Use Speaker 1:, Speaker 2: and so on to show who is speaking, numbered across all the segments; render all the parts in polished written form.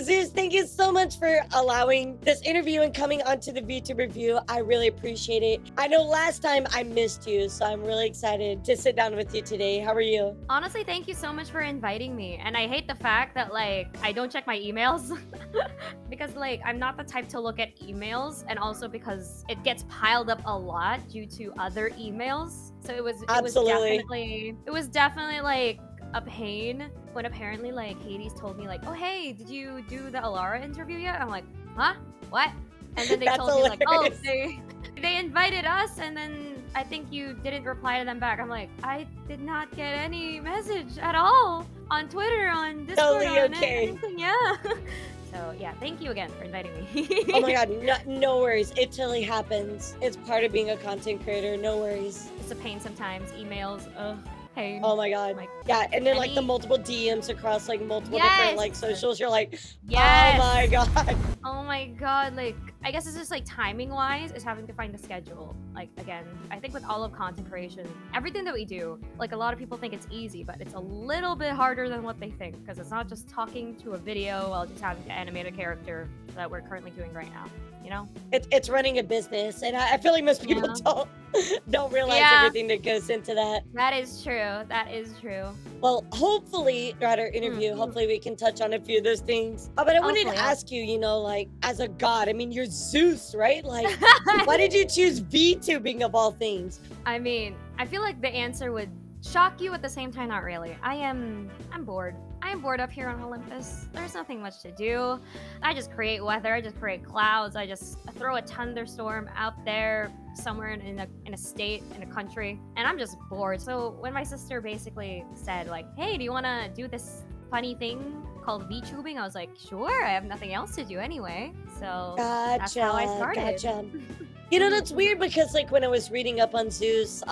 Speaker 1: Zeus, thank you so much for allowing this interview and coming onto the Vtuber View. I really appreciate it. I know last time I missed you, so I'm really excited to sit down with you today. How are you?
Speaker 2: Honestly, thank you so much for inviting me. And I hate the fact that, like, I don't check my emails. Because, like, I'm not the type to look at emails. And also because it gets piled up a lot due to other emails. So it was definitely like a pain when apparently like Hades told me like, oh hey, did you do the Elara interview yet? I'm like, huh? What? And then they told me like, oh, they invited us, and then I think you didn't reply to them back. I'm like, I did not get any message at all on Twitter, on Discourse,
Speaker 1: Totally
Speaker 2: on
Speaker 1: okay.
Speaker 2: anything. Yeah. So yeah, thank you again for inviting me.
Speaker 1: Oh my god, no worries. It totally happens. It's part of being a content creator. No worries.
Speaker 2: It's a pain sometimes. Emails. Ugh. Pain.
Speaker 1: Oh my god. Yeah, and then like the multiple DMs across like multiple different like socials. You're like, oh my god.
Speaker 2: Oh my god. Like, I guess it's just like timing wise is having to find the schedule. Like, again, I think with all of content creation, everything that we do, like a lot of people think it's easy, but it's a little bit harder than what they think, because it's not just talking to a video while just having to animate a character that we're currently doing right now. You know,
Speaker 1: it's running a business, and I feel like most people don't realize everything that goes into that.
Speaker 2: That is true. That is true.
Speaker 1: Well, hopefully throughout our interview, hopefully we can touch on a few of those things. But I wanted to ask you, you know, like as a god, I mean, you're Zeus, right? Like, why did you choose VTubing of all things?
Speaker 2: I mean, I feel like the answer would shock you, at the same time not really. I'm bored. I am bored up here on Olympus. There's nothing much to do. I just create weather, I just create clouds, I just throw a thunderstorm out there somewhere in a state, in a country, and I'm just bored. So when my sister basically said like, hey, do you want to do this funny thing called VTubing? I was like, sure, I have nothing else to do anyway. So that's how I started.
Speaker 1: You know, that's weird because like when I was reading up on Zeus,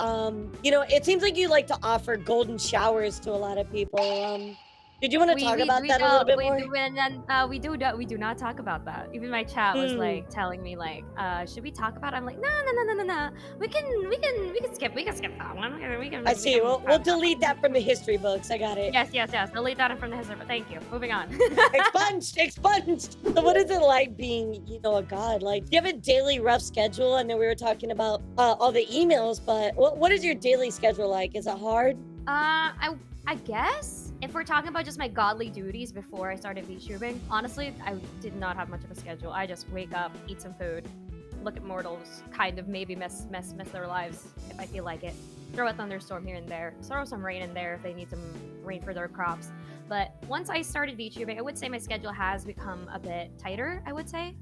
Speaker 1: you know, it seems like you like to offer golden showers to a lot of people. Did you want to talk about that a little bit more?
Speaker 2: We do not talk about that. Even my chat was like telling me like, should we talk about it? I'm like, no. We can skip that one. We can.
Speaker 1: I see. We'll delete that from the history books. I got it.
Speaker 2: Yes. Delete that from the history. But thank you. Moving on.
Speaker 1: Expunged. So what is it like being, you know, a god? Like, do you have a daily rough schedule? I know we were talking about all the emails, but what is your daily schedule like? Is it hard?
Speaker 2: I guess if we're talking about just my godly duties before I started VTubing, honestly, I did not have much of a schedule. I just wake up, eat some food, look at mortals, kind of maybe mess their lives if I feel like it. Throw a thunderstorm here and there, throw some rain in there if they need some rain for their crops. But once I started VTubing, I would say my schedule has become a bit tighter, I would say, ?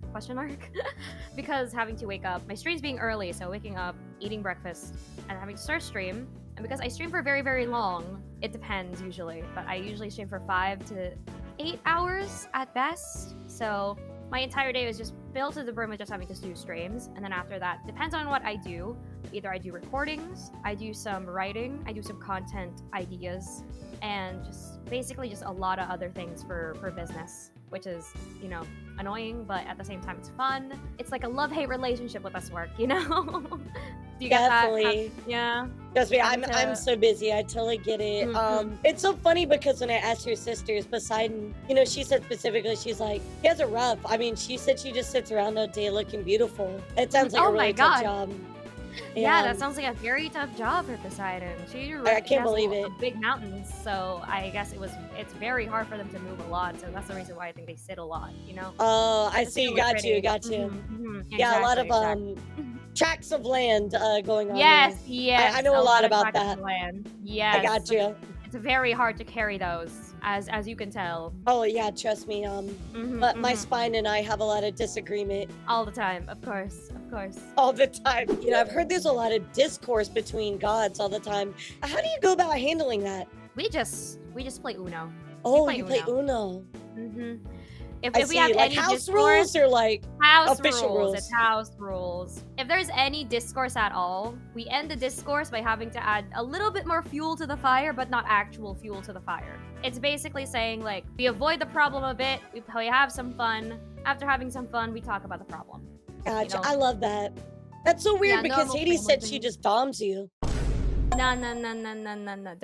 Speaker 2: Because having to wake up, my streams being early, so waking up, eating breakfast, and having to start stream. And because I stream for very, very long, it depends usually, but I usually stream for 5 to 8 hours at best. So my entire day is just filled to the brim with just having to do streams. And then after that, depends on what I do. Either I do recordings, I do some writing, I do some content ideas, and just basically just a lot of other things for business, which is, you know, annoying, but at the same time it's fun. It's like a love-hate relationship with this work, you know? Do you get that? Yeah.
Speaker 1: Trust me, I'm so busy. I totally get it. It's so funny because when I asked your sisters, Poseidon, you know, she said specifically, she's like, he has it rough. I mean, she said she just sits around all day looking beautiful. It sounds like a really tough job.
Speaker 2: Yeah, that sounds like a very tough job for Poseidon.
Speaker 1: I can't believe it.
Speaker 2: Big mountains, so I guess it's very hard for them to move a lot. So that's the reason why I think they sit a lot. You know.
Speaker 1: Oh, I see. Got you. Yeah, a lot of tracts of land going on.
Speaker 2: Yes.
Speaker 1: I know a lot about that.
Speaker 2: Yes,
Speaker 1: I got you.
Speaker 2: It's very hard to carry those, as you can tell.
Speaker 1: Oh yeah, trust me. But my spine and I have a lot of disagreement.
Speaker 2: All the time, of course.
Speaker 1: All the time. You know, I've heard there's a lot of discourse between gods all the time. How do you go about handling that?
Speaker 2: We just play Uno.
Speaker 1: Oh, you play Uno.
Speaker 2: If we have
Speaker 1: like
Speaker 2: any
Speaker 1: house
Speaker 2: discourse,
Speaker 1: rules or like official rules?
Speaker 2: It's house rules. If there's any discourse at all, we end the discourse by having to add a little bit more fuel to the fire, but not actual fuel to the fire. It's basically saying like, we avoid the problem a bit, we have some fun. After having some fun, we talk about the problem.
Speaker 1: Gotcha. You know? I love that. That's so weird because Hades said she just doms you.
Speaker 2: No.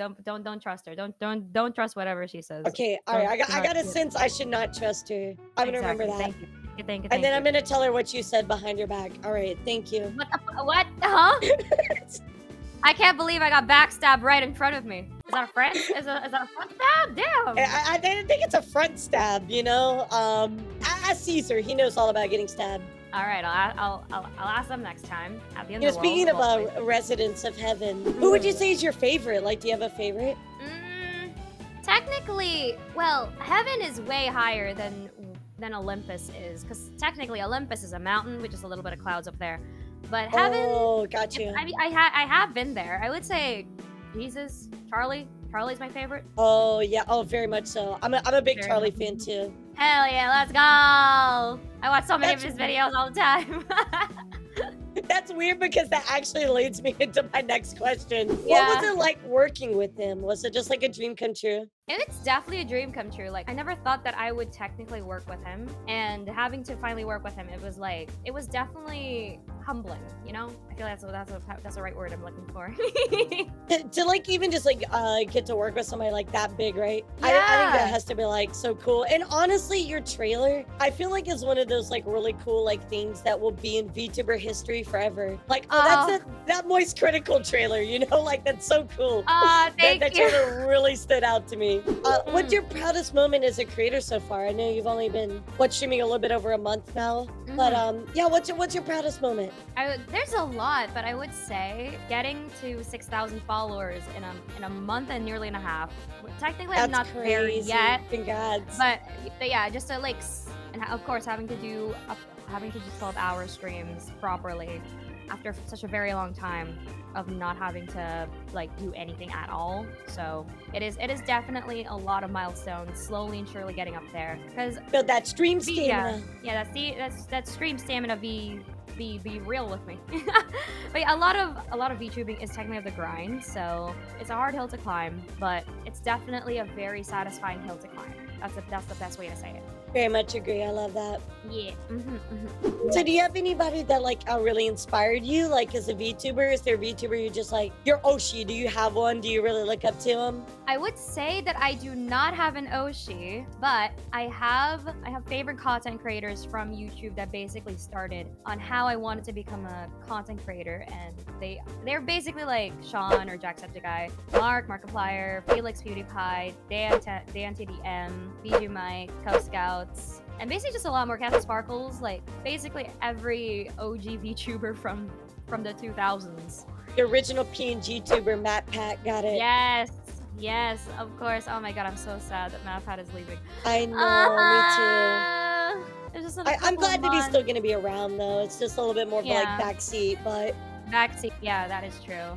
Speaker 2: Don't trust her. Don't trust whatever she says.
Speaker 1: Okay, all
Speaker 2: Don't
Speaker 1: right.
Speaker 2: do
Speaker 1: I
Speaker 2: not
Speaker 1: got a
Speaker 2: do it.
Speaker 1: sense I should not trust her. I'm gonna remember
Speaker 2: Exactly.
Speaker 1: that.
Speaker 2: Thank you. Thank you.
Speaker 1: And then I'm
Speaker 2: you.
Speaker 1: gonna tell her what you said behind your back. All right, thank you.
Speaker 2: What? Huh? I can't believe I got backstabbed right in front of me. Is that a friend? Is that a front stab? Damn.
Speaker 1: I didn't think it's a front stab, you know. Ask Caesar. He knows all about getting stabbed.
Speaker 2: All right, I'll ask them next time at the end
Speaker 1: You know,
Speaker 2: of the world.
Speaker 1: speaking of residents of heaven, who would you say is your favorite? Like, do you have a favorite?
Speaker 2: Technically, well, heaven is way higher than Olympus is, because technically Olympus is a mountain with just a little bit of clouds up there. But heaven,
Speaker 1: Oh, got you.
Speaker 2: I mean, I have been there. I would say Jesus, Charlie. Charlie's my favorite.
Speaker 1: Oh yeah. Oh, very much so. I'm a big
Speaker 2: Very
Speaker 1: Charlie
Speaker 2: much.
Speaker 1: fan too.
Speaker 2: Hell yeah, let's go! I watch so many of his videos all the time.
Speaker 1: That's weird because that actually leads me into my next question.
Speaker 2: Yeah.
Speaker 1: What was it like working with him? Was it just like a dream come true?
Speaker 2: It's definitely a dream come true. Like, I never thought that I would technically work with him, and having to finally work with him, it was definitely humbling, you know? I feel that's the right word I'm looking for.
Speaker 1: To like even just like get to work with somebody like that big, right?
Speaker 2: Yeah.
Speaker 1: I think that has to be like so cool. And honestly, your trailer, I feel like is one of those like really cool like things that will be in VTuber history forever. Like, that Moist Critical trailer, you know, like that's so cool.
Speaker 2: Thank
Speaker 1: that
Speaker 2: you.
Speaker 1: trailer really stood out to me. What's your proudest moment as a creator so far? I know you've only been streaming a little bit over a month now, but yeah, what's your proudest moment?
Speaker 2: There's a lot, but I would say getting to 6,000 followers in a month and nearly and a half. Technically, I'm not there yet.
Speaker 1: Congrats.
Speaker 2: But yeah, just to like, and of course having to do 12-hour streams properly after such a very long time of not having to like do anything at all. So it is definitely a lot of milestones, slowly and surely getting up there. Because
Speaker 1: build that stream stamina.
Speaker 2: Yeah, that's stream stamina. Be real with me. But yeah, a lot of VTubing is technically the grind, so it's a hard hill to climb, but it's definitely a very satisfying hill to climb. That's the best way to say it.
Speaker 1: Very much agree. I love that.
Speaker 2: Yeah.
Speaker 1: So do you have anybody that like really inspired you, like as a VTuber? Is there a VTuber you just like, your Oshi? Do you have one? Do you really look up to him?
Speaker 2: I would say that I do not have an Oshi, but I have favorite content creators from YouTube that basically started on how I wanted to become a content creator, and they're basically like Sean or Jacksepticeye, Markiplier, Felix PewDiePie, Dan TDM, Bijou Mike, Co-Scouts, and basically just a lot more Captain Sparkles, like basically every OG VTuber from the 2000s.
Speaker 1: The original PNG tuber, Matt Pat, got it.
Speaker 2: Yes, of course. Oh my god, I'm so sad that Matt Pat is leaving.
Speaker 1: I know, me too.
Speaker 2: It's just
Speaker 1: I'm glad that he's still gonna be around though. It's just a little bit more of like backseat, but
Speaker 2: backseat. Yeah, that is true.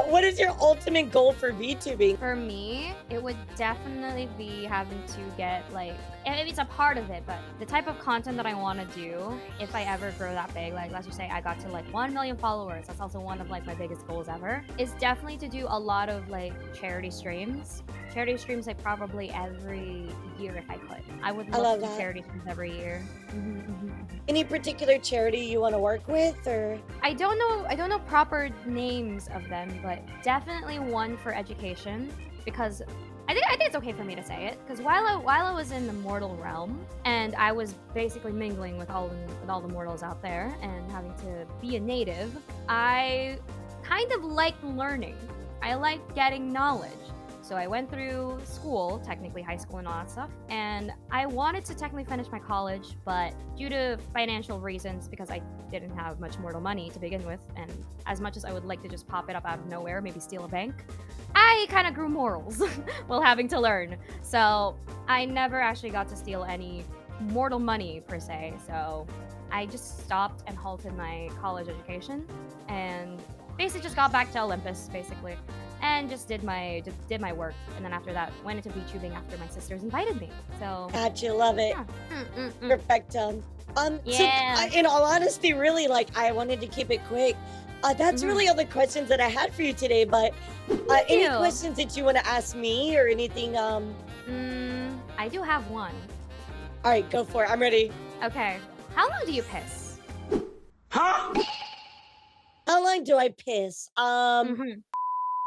Speaker 1: What is your ultimate goal for VTubing?
Speaker 2: For me, it would definitely be having to get like, and maybe it's a part of it, but the type of content that I want to do, if I ever grow that big, like let's just say I got to like 1 million followers, that's also one of like my biggest goals ever, is definitely to do a lot of like charity streams like probably every year if I could. I would love to do charity streams every year.
Speaker 1: Any particular charity you want to work with, or? I
Speaker 2: don't know proper names of them, but definitely one for education, because I think it's okay for me to say it, because while I was in the mortal realm and I was basically mingling with all the mortals out there and having to be a native, I kind of liked learning. I liked getting knowledge. So I went through school, technically high school and all that stuff, and I wanted to technically finish my college, but due to financial reasons, because I didn't have much mortal money to begin with, and as much as I would like to just pop it up out of nowhere, maybe steal a bank, I kind of grew morals while having to learn. So I never actually got to steal any mortal money per se, so I just stopped and halted my college education and basically just got back to Olympus, basically. And just did my work, and then after that went into VTubing after my sisters invited me. So
Speaker 1: gotcha, love it.
Speaker 2: Yeah.
Speaker 1: Perfecto.
Speaker 2: Yeah.
Speaker 1: So, in all honesty, really, like I wanted to keep it quick. That's really all the questions that I had for you today. But any questions that you want to ask me or anything?
Speaker 2: I do have one.
Speaker 1: All right, go for it. I'm ready.
Speaker 2: Okay. How long do you piss?
Speaker 1: Huh? How long do I piss?